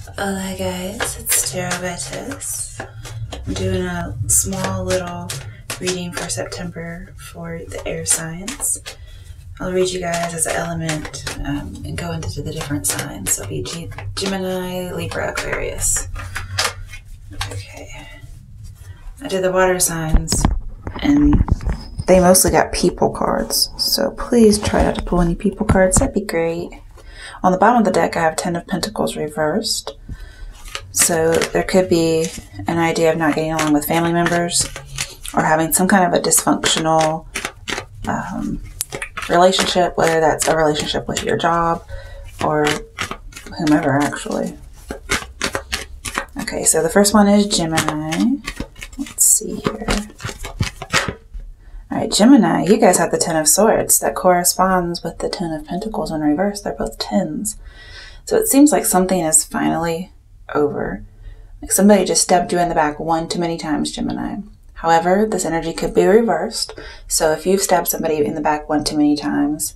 Hola guys, it's Tarot. I'm doing a small little reading for September for the air signs. I'll read you guys as an element and go into the different signs. So it'll be Gemini, Libra, Aquarius. Okay. I did the water signs and they mostly got people cards. So please try not to pull any people cards. That'd be great. On the bottom of the deck, I have 10 of Pentacles reversed. So there could be an idea of not getting along with family members or having some kind of a dysfunctional relationship, whether that's a relationship with your job or whomever, actually. Okay, so the first one is Gemini. Let's see here. All right, Gemini, you guys have the 10 of Swords. That corresponds with the 10 of Pentacles in reverse. They're both 10s. So it seems like something is finally over. Like somebody just stabbed you in the back one too many times, Gemini. However, this energy could be reversed. So if you've stabbed somebody in the back one too many times,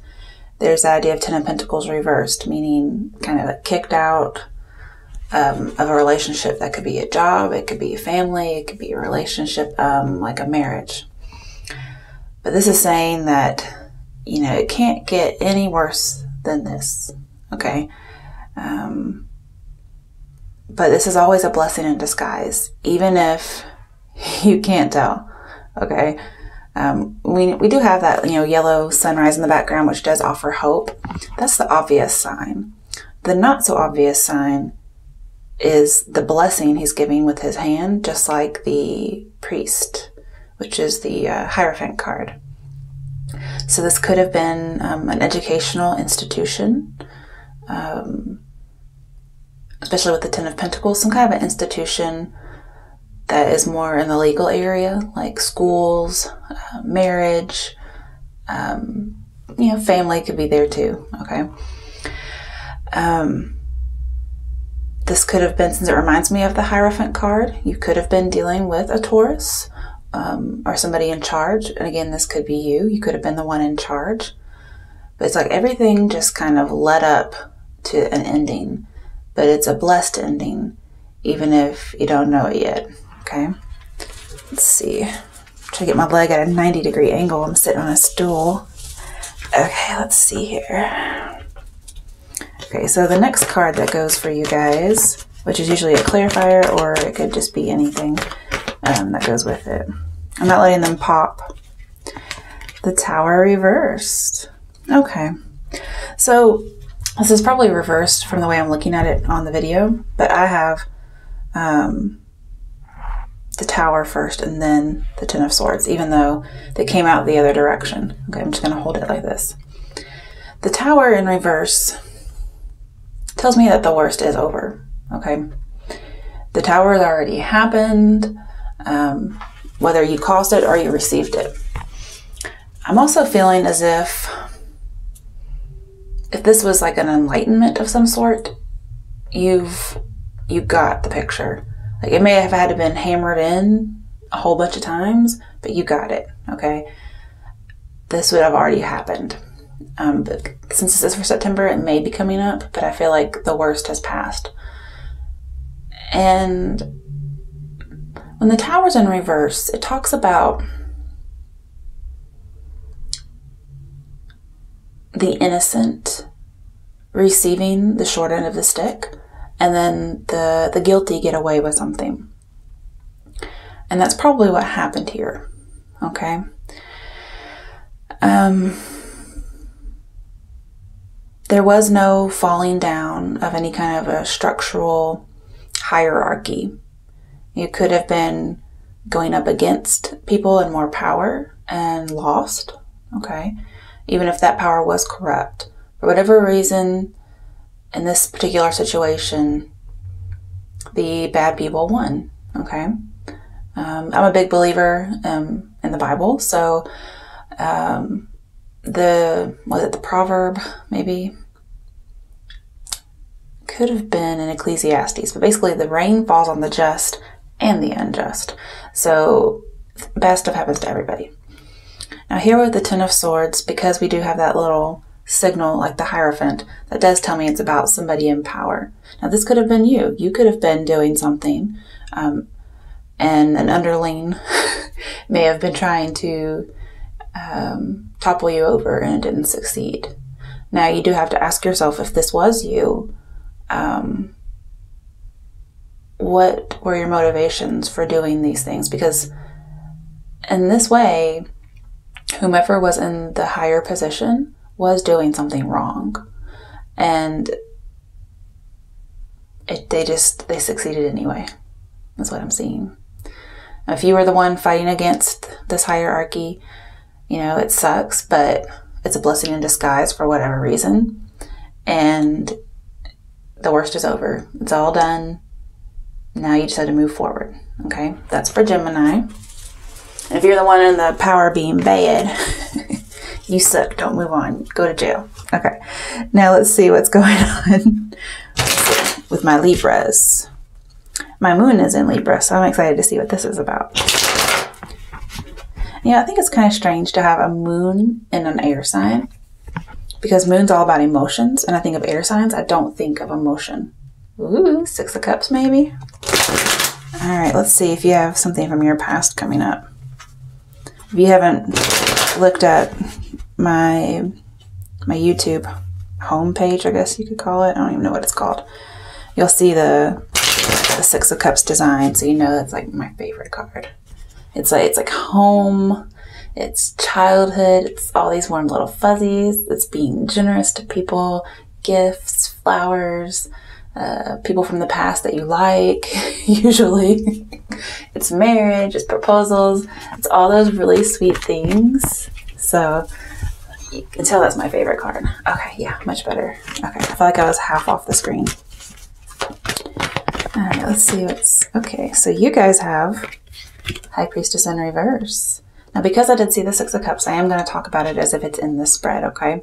there's the idea of 10 of Pentacles reversed, meaning kind of like kicked out of a relationship. That could be a job, it could be a family, it could be a relationship like a marriage. But this is saying that, you know, it can't get any worse than this, okay? But this is always a blessing in disguise, even if you can't tell, okay? We do have that, you know, yellow sunrise in the background, which does offer hope. That's the obvious sign. The not so obvious sign is the blessing he's giving with his hand, just like the priest, which is the Hierophant card. So this could have been an educational institution, especially with the 10 of Pentacles, some kind of an institution that is more in the legal area, like schools, marriage, you know, family could be there too, okay? This could have been, since it reminds me of the Hierophant card, you could have been dealing with a Taurus or somebody in charge. And again, this could be you. You could have been the one in charge. But it's like everything just kind of led up to an ending. But it's a blessed ending, even if you don't know it yet, okay? Let's see. Try to get my leg at a 90-degree angle. I'm sitting on a stool. Okay, let's see here. Okay, so the next card that goes for you guys, which is usually a clarifier, or it could just be anything that goes with it. I'm not letting them pop. The Tower reversed. Okay, so this is probably reversed from the way I'm looking at it on the video, but I have the Tower first and then the 10 of Swords, even though they came out the other direction. Okay, I'm just going to hold it like this. The Tower in reverse tells me that the worst is over, okay? The Tower has already happened, whether you caused it or you received it. I'm also feeling as if this was like an enlightenment of some sort, you got the picture. Like it may have had to been hammered in a whole bunch of times, but you got it, okay? This would have already happened. But since this is for September, it may be coming up, but I feel like the worst has passed. And when the Tower's in reverse, it talks about the innocent receiving the short end of the stick, and then the guilty get away with something. And that's probably what happened here, okay? There was no falling down of any kind of a structural hierarchy. You could have been going up against people in more power and lost, okay? Even if that power was corrupt. For whatever reason, in this particular situation, the bad people won, okay? I'm a big believer in the Bible, so was it the proverb, maybe? Could have been in Ecclesiastes, but basically the rain falls on the just and the unjust. So bad stuff happens to everybody. Now here with the 10 of Swords, because we do have that little signal, like the Hierophant, that does tell me it's about somebody in power. Now, this could have been you. You could have been doing something, and an underling may have been trying to topple you over, and it didn't succeed. Now, you do have to ask yourself, if this was you, what were your motivations for doing these things? Because in this way, whomever was in the higher position was doing something wrong, and they succeeded anyway. That's what I'm seeing. If you were the one fighting against this hierarchy, you know, it sucks, but it's a blessing in disguise for whatever reason. And the worst is over. It's all done. Now you just have to move forward. Okay? That's for Gemini. And if you're the one in the power being bad, you suck. Don't move on. Go to jail. Okay. Now let's see what's going on with my Libras. My moon is in Libra, so I'm excited to see what this is about. Yeah, I think it's kind of strange to have a moon in an air sign, because moon's all about emotions, and I think of air signs, I don't think of emotion. Ooh, 6 of Cups maybe? All right, let's see if you have something from your past coming up. If you haven't looked at my YouTube homepage, I guess you could call it. I don't even know what it's called. You'll see the 6 of Cups design, so you know that's like my favorite card. It's like home, it's childhood, it's all these warm little fuzzies, it's being generous to people, gifts, flowers, people from the past that you like, usually. It's marriage, it's proposals, it's all those really sweet things. So you can tell that's my favorite card. Okay, yeah, much better. Okay, I feel like I was half off the screen. All right, let's see what's... Okay, so you guys have High Priestess in reverse. Now, because I did see the 6 of Cups, I am going to talk about it as if it's in this spread, okay?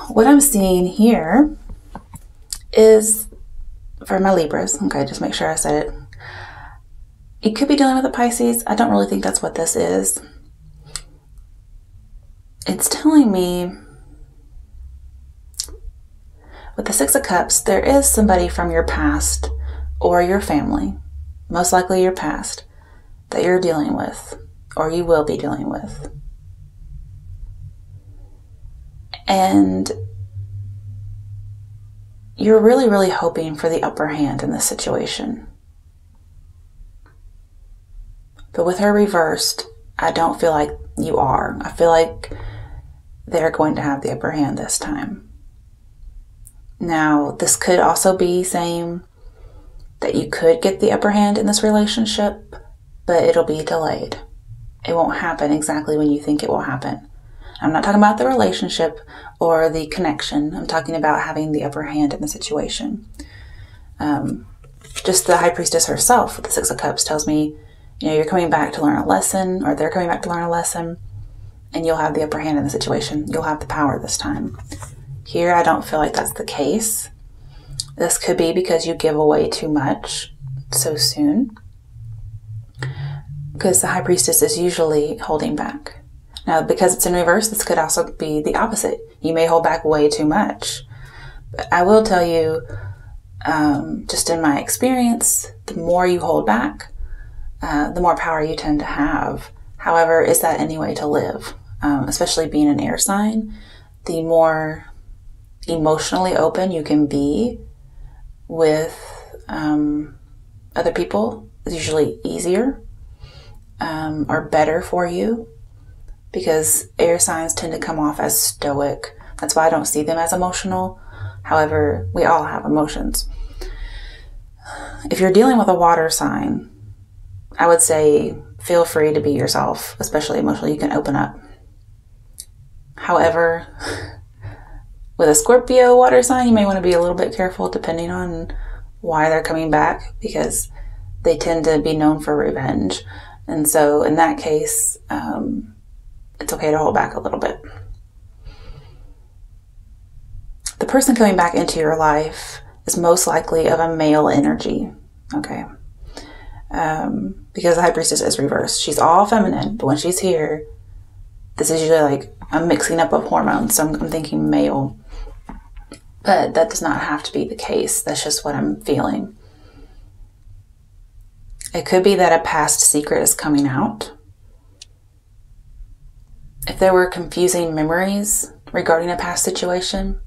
What I'm seeing here is, for my Libras, okay, just make sure I said it. You could be dealing with a Pisces. I don't really think that's what this is. It's telling me, with the 6 of Cups, there is somebody from your past or your family, most likely your past, that you're dealing with, or you will be dealing with. And you're really, really hoping for the upper hand in this situation. But with her reversed, I don't feel like you are. I feel like they're going to have the upper hand this time. Now, this could also be saying that you could get the upper hand in this relationship, but it'll be delayed. It won't happen exactly when you think it will happen. I'm not talking about the relationship or the connection. I'm talking about having the upper hand in the situation. Just the High Priestess herself with the 6 of Cups tells me, you know, you're coming back to learn a lesson, or they're coming back to learn a lesson, and you'll have the upper hand in the situation. You'll have the power this time. Here, I don't feel like that's the case. This could be because you give away too much so soon, because the High Priestess is usually holding back. Now, because it's in reverse, this could also be the opposite. You may hold back way too much. But I will tell you, just in my experience, the more you hold back, the more power you tend to have. However, is that any way to live? Especially being an air sign, the more emotionally open you can be with other people is usually easier or better for you, because air signs tend to come off as stoic. That's why I don't see them as emotional. However, we all have emotions. If you're dealing with a water sign, I would say feel free to be yourself, especially emotionally. You can open up. However, with a Scorpio water sign, you may want to be a little bit careful depending on why they're coming back, because they tend to be known for revenge. And so in that case, it's okay to hold back a little bit. The person coming back into your life is most likely of a male energy, okay? Because the High Priestess is reversed. She's all feminine, but when she's here, This is usually like a mixing up of hormones, so I'm thinking male. But that does not have to be the case. That's just what I'm feeling. It could be that a past secret is coming out. If there were confusing memories regarding a past situation,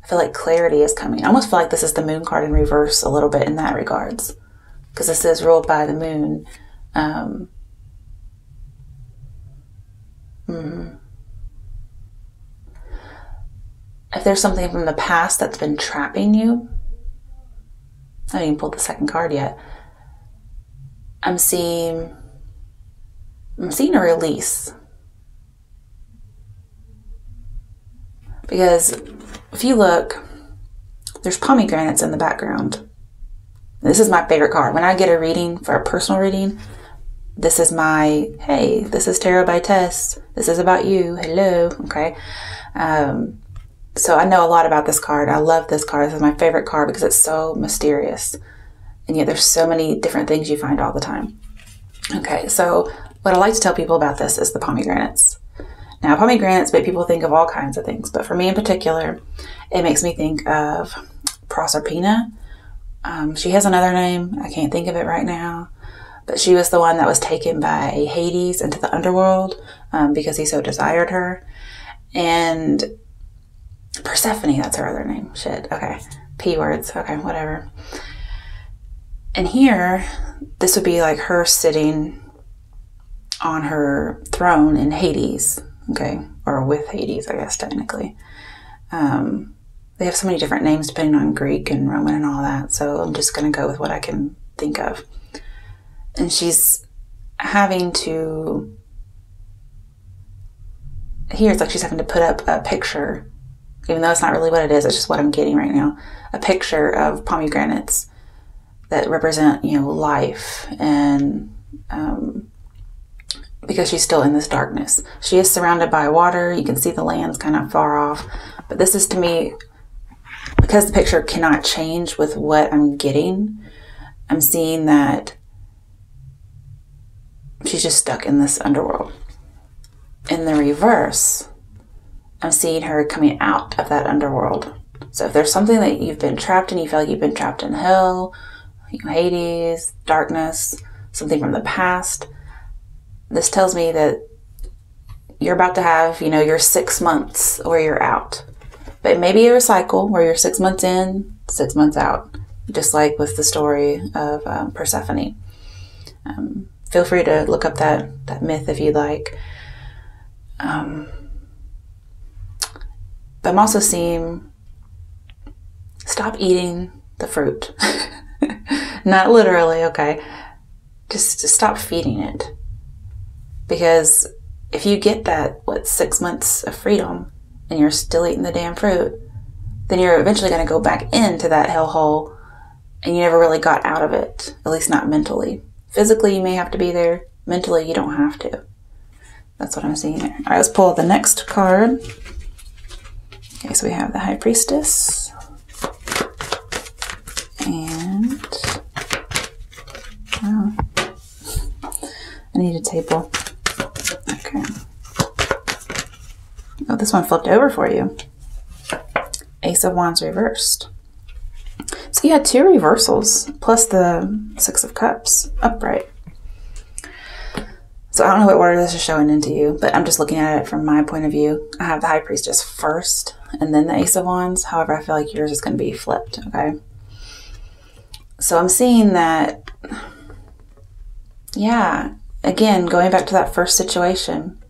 I feel like clarity is coming. I almost feel like this is the moon card in reverse a little bit in that regards. Because this is ruled by the moon. If there's something from the past that's been trapping you, I haven't even pulled the second card yet. I'm seeing a release. Because if you look, there's pomegranates in the background. This is my favorite card. When I get a reading for a personal reading, this is my, hey, this is Tarot by Tess. This is about you. Hello. Okay. So I know a lot about this card. I love this card. This is my favorite card because it's so mysterious. And yet there's so many different things you find all the time. Okay, so what I like to tell people about this is the pomegranates. Now, pomegranates make people think of all kinds of things, but for me in particular, it makes me think of Proserpina. She has another name. I can't think of it right now. But she was the one that was taken by Hades into the underworld because he so desired her. And Persephone, that's her other name. Shit, okay. P words, okay, whatever. And here, this would be like her sitting on her throne in Hades, okay? Or with Hades, I guess, technically. They have so many different names depending on Greek and Roman and all that, so I'm just going to go with what I can think of. And she's having to, here it's like she's having to put up a picture, even though it's not really what it is, it's just what I'm getting right now. A picture of pomegranates that represent, you know, life, and because she's still in this darkness. She is surrounded by water. You can see the land's kind of far off. But this is, to me, because the picture cannot change with what I'm getting, I'm seeing that she's just stuck in this underworld. In the reverse, I'm seeing her coming out of that underworld. So if there's something that you've been trapped in, you feel like you've been trapped in hell, Hades, darkness, something from the past, this tells me that you're about to have, you know, your 6 months where you're out. But maybe a cycle where you're 6 months in, 6 months out, just like with the story of Persephone. Feel free to look up that myth if you'd like. But I'm also seeing, stop eating the fruit. Not literally, okay? Just stop feeding it. Because if you get that, 6 months of freedom and you're still eating the damn fruit, then you're eventually going to go back into that hellhole and you never really got out of it, at least not mentally. Physically, you may have to be there. Mentally, you don't have to. That's what I'm seeing there. All right, let's pull the next card. Okay, so we have the High Priestess. And oh, I need a table. Okay. Oh, this one flipped over for you. Ace of Wands reversed. So you had 2 reversals plus the 6 of Cups upright. So I don't know what order this is showing into you, but I'm just looking at it from my point of view. I have the High Priestess first and then the Ace of Wands. However, I feel like yours is going to be flipped, okay? So I'm seeing that, yeah, again, going back to that first situation,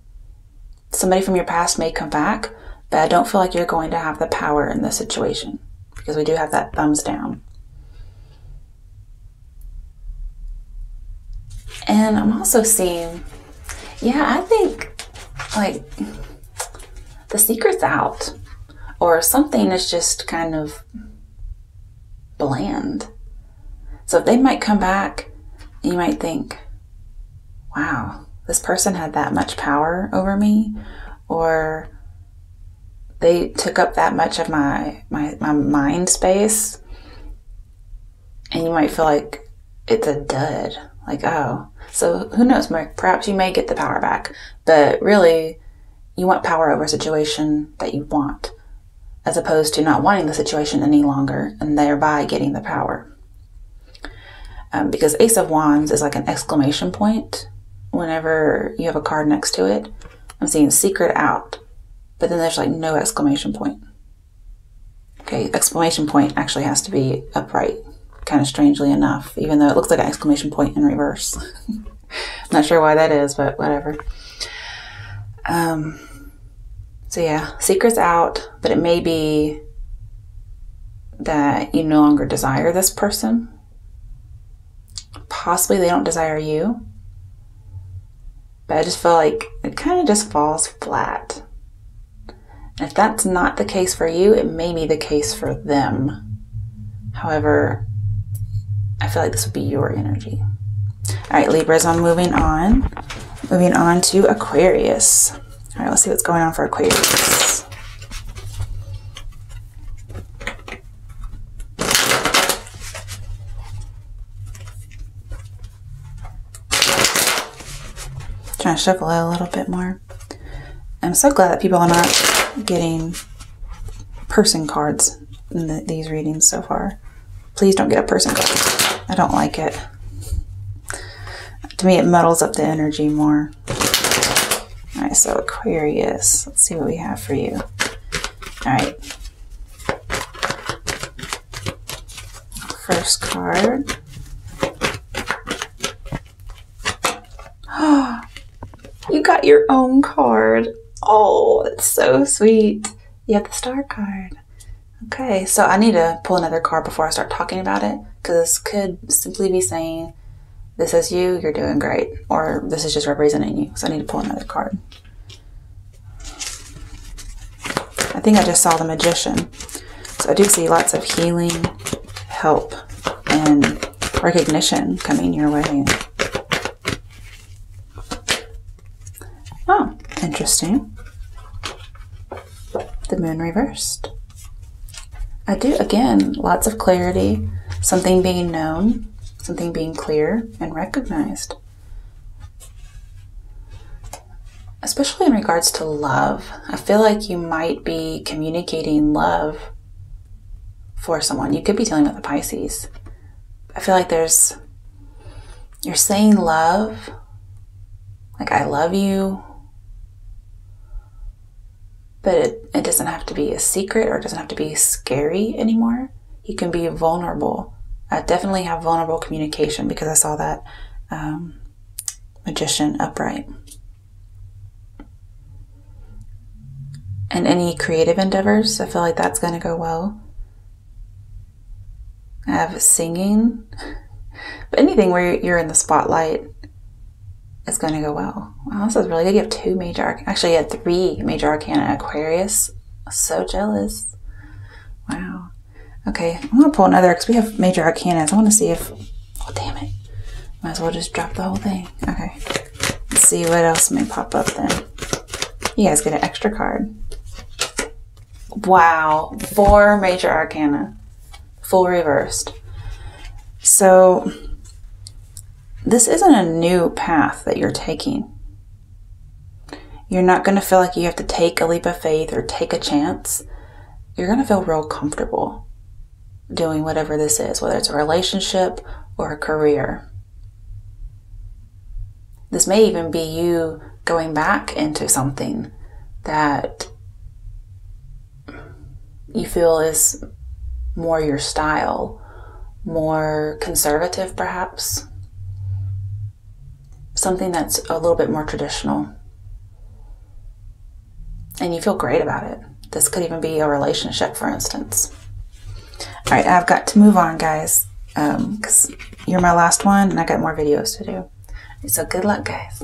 somebody from your past may come back, but I don't feel like you're going to have the power in this situation because we do have that thumbs down. And I'm also seeing, yeah, I think like the secret's out or something is just kind of bland. So if they might come back, you might think, wow, this person had that much power over me, or they took up that much of my mind space, and you might feel like it's a dud. Like, oh, so who knows, perhaps you may get the power back, but really you want power over a situation that you want, as opposed to not wanting the situation any longer and thereby getting the power. Because Ace of Wands is like an exclamation point. Whenever you have a card next to it, I'm seeing secret out, but then there's like no exclamation point. Okay, exclamation point actually has to be upright, kind of strangely enough, even though it looks like an exclamation point in reverse. Not sure why that is, but whatever. So yeah, secret's out, but it may be that you no longer desire this person. Possibly they don't desire you. But I just feel like it kind of just falls flat. And if that's not the case for you, it may be the case for them. However, I feel like this would be your energy. All right, Libras, I'm moving on. Moving on to Aquarius. All right, let's see what's going on for Aquarius. Trying to shuffle it a little bit more. I'm so glad that people are not getting person cards in these readings so far. Please don't get a person card. I don't like it. To me, it muddles up the energy more. All right, so Aquarius. Let's see what we have for you. All right. First card. You got your own card. Oh, that's so sweet. You have the Star card. Okay, so I need to pull another card before I start talking about it, because this could simply be saying, this is you, you're doing great, or this is just representing you. So I need to pull another card. I think I just saw the Magician. So I do see lots of healing, help, and recognition coming your way. Oh, interesting. The Moon reversed. I do, again, lots of clarity, something being known, something being clear and recognized. Especially in regards to love. I feel like you might be communicating love for someone. You could be dealing with a Pisces. I feel like you're saying love, like I love you, but it doesn't have to be a secret, or it doesn't have to be scary anymore. You can be vulnerable. I definitely have vulnerable communication because I saw that Magician upright. And any creative endeavors, I feel like that's going to go well. I have singing, but anything where you're in the spotlight is going to go well. Wow, this is really good. You have two major arcana. Actually, you had three major arcana. Aquarius. So jealous. Wow. Okay, I'm going to pull another because we have major arcanas. I want to see if... Oh, damn it. Might as well just drop the whole thing. Okay. Let's see what else may pop up then. You guys get an extra card. Wow. 4 major arcana. Full reversed. So... this isn't a new path that you're taking. You're not going to feel like you have to take a leap of faith or take a chance. You're going to feel real comfortable doing whatever this is, whether it's a relationship or a career. This may even be you going back into something that you feel is more your style, more conservative perhaps. Something that's a little bit more traditional. And you feel great about it. This could even be a relationship, for instance. All right, I've got to move on, guys, because you're my last one and I got more videos to do. So good luck, guys.